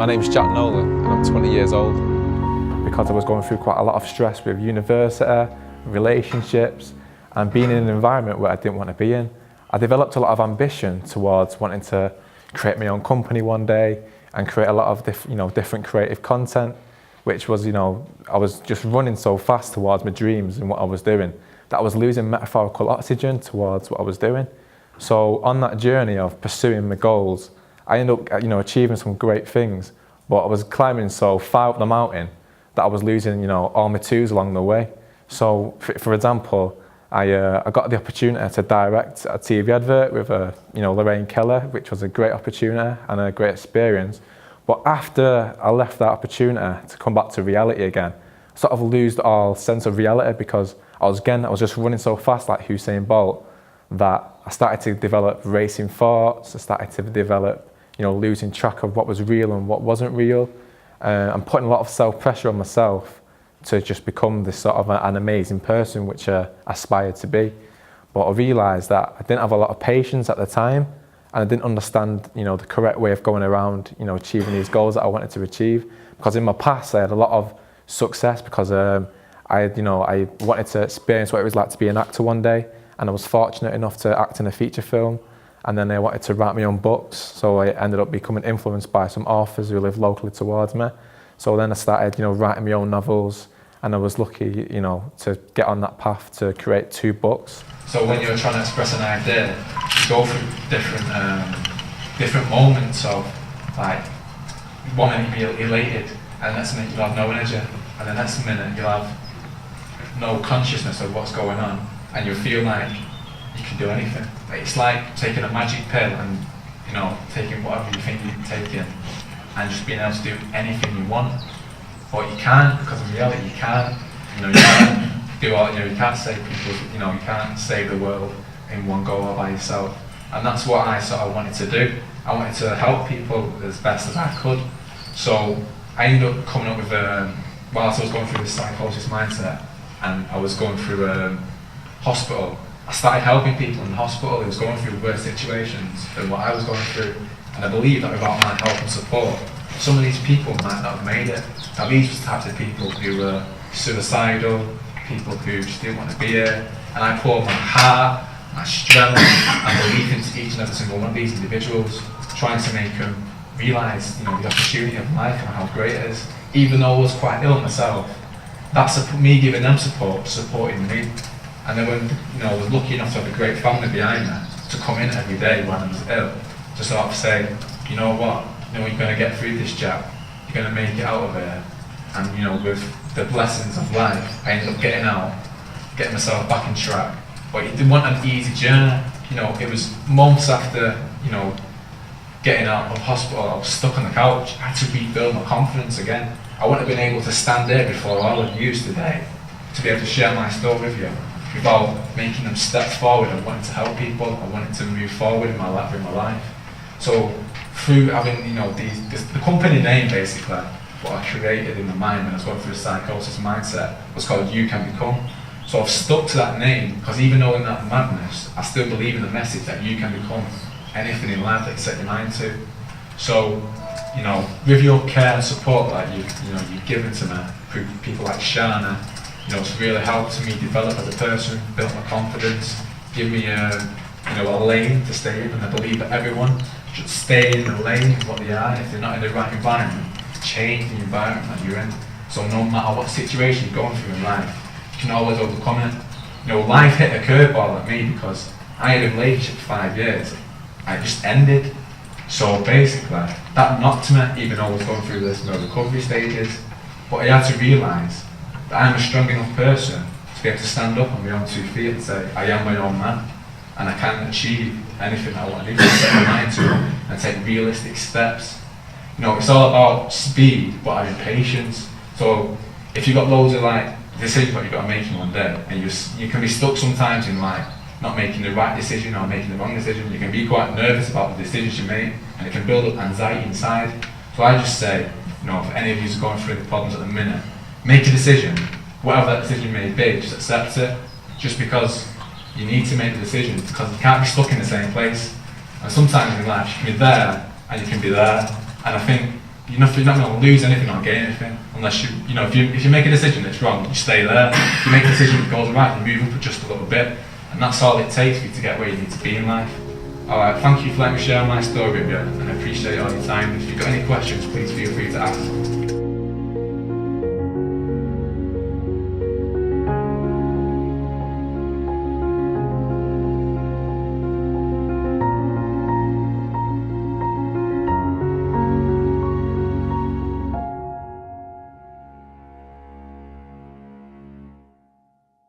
My name's Jack Nolan and I'm 20 years old. Because I was going through quite a lot of stress with university, relationships, and being in an environment where I didn't want to be in, I developed a lot of ambition towards wanting to create my own company one day and create a lot of different creative content, which was, I was just running so fast towards my dreams and what I was doing that I was losing metaphorical oxygen towards what I was doing. So on that journey of pursuing my goals, I ended up achieving some great things, but I was climbing so far up the mountain that I was losing all my twos along the way. So for example, I got the opportunity to direct a TV advert with Lorraine Keller, which was a great opportunity and a great experience. But after I left that opportunity to come back to reality again, I sort of lost all sense of reality because I was just running so fast like Usain Bolt that I started to develop racing thoughts. I started to develop losing track of what was real and what wasn't real. I'm putting a lot of self-pressure on myself to just become this sort of an amazing person, which I aspired to be. But I realised that I didn't have a lot of patience at the time, and I didn't understand, the correct way of going around, achieving these goals that I wanted to achieve. Because in my past, I had a lot of success because I wanted to experience what it was like to be an actor one day, and I was fortunate enough to act in a feature film. And then I wanted to write my own books, so I ended up becoming influenced by some authors who live locally towards me. So then I started, writing my own novels, and I was lucky, to get on that path to create 2 books. So when you're trying to express an idea, you go through different moments of like, one minute you'll be elated, and the next minute you'll have no energy, and the next minute you'll have no consciousness of what's going on, and you'll feel like you can do anything. It's like taking a magic pill and taking whatever you think you're taking and just being able to do anything you want. But you can't, because in reality you can't. You can't do all. You can't save people. You can't save the world in one go all by yourself. And that's what I sort of wanted to do. I wanted to help people as best as I could. So I ended up coming up with whilst I was going through this psychosis mindset, and I was going through hospital. I started helping people in the hospital who was going through worse situations than what I was going through, and I believe that without my help and support, some of these people might not have made it. Now these were the types of people who were suicidal, people who just didn't want to be here, and I poured my heart, my strength and belief into each and every single one of these individuals, trying to make them realise the opportunity of life and how great it is. Even though I was quite ill myself, that's me giving them support, supporting me. And then when I was lucky enough to have a great family behind me to come in every day when I was ill, to sort of say, you know what, you're going to get through this, Jack. You're going to make it out of here. And with the blessings of life, I ended up getting out, getting myself back on track. But it wasn't an easy journey. It was months after getting out of hospital. I was stuck on the couch. I had to rebuild my confidence again. I wouldn't have been able to stand there before all of you today to be able to share my story with you, without making them steps forward. I wanted to help people. I wanted to move forward in my life. So through having the company name basically, what I created in my mind when I was going through a psychosis mindset was called You Can Become. So I've stuck to that name because even though in that madness, I still believe in the message that you can become anything in life that you set your mind to. So with your care and support that you've given to me through people like Shana, it's really helped me develop as a person, built my confidence, give me a lane to stay in, and I believe that everyone should stay in the lane of what they are. If they're not in the right environment, change the environment that you're in. So no matter what situation you're going through in life, you can always overcome it. Life hit a curveball at me because I had a relationship for 5 years. I just ended. So basically, that knocked me, even though I was going through this recovery stages. But I had to realise that I'm a strong enough person to be able to stand up on my own 2 feet and say, I am my own man, and I can achieve anything I want to do, set my mind to and take realistic steps. It's all about speed, but having patience. So if you've got loads of decisions that you've got to make in one day, and you can be stuck sometimes in not making the right decision or making the wrong decision, you can be quite nervous about the decisions you make, and it can build up anxiety inside. So I just say, for any of you who's going through the problems at the minute, make a decision, whatever that decision may be, just accept it, just because you need to make the decision, because you can't be stuck in the same place. And sometimes in life you can be there and you can be there, and I think you're not going to lose anything or gain anything unless you know, if you make a decision that's wrong, you stay there. If you make a decision that goes right, you move up just a little bit, and that's all it takes for you to get where you need to be in life. Alright, thank you for letting me share my story with you, and I appreciate all your time. If you've got any questions, please feel free to ask.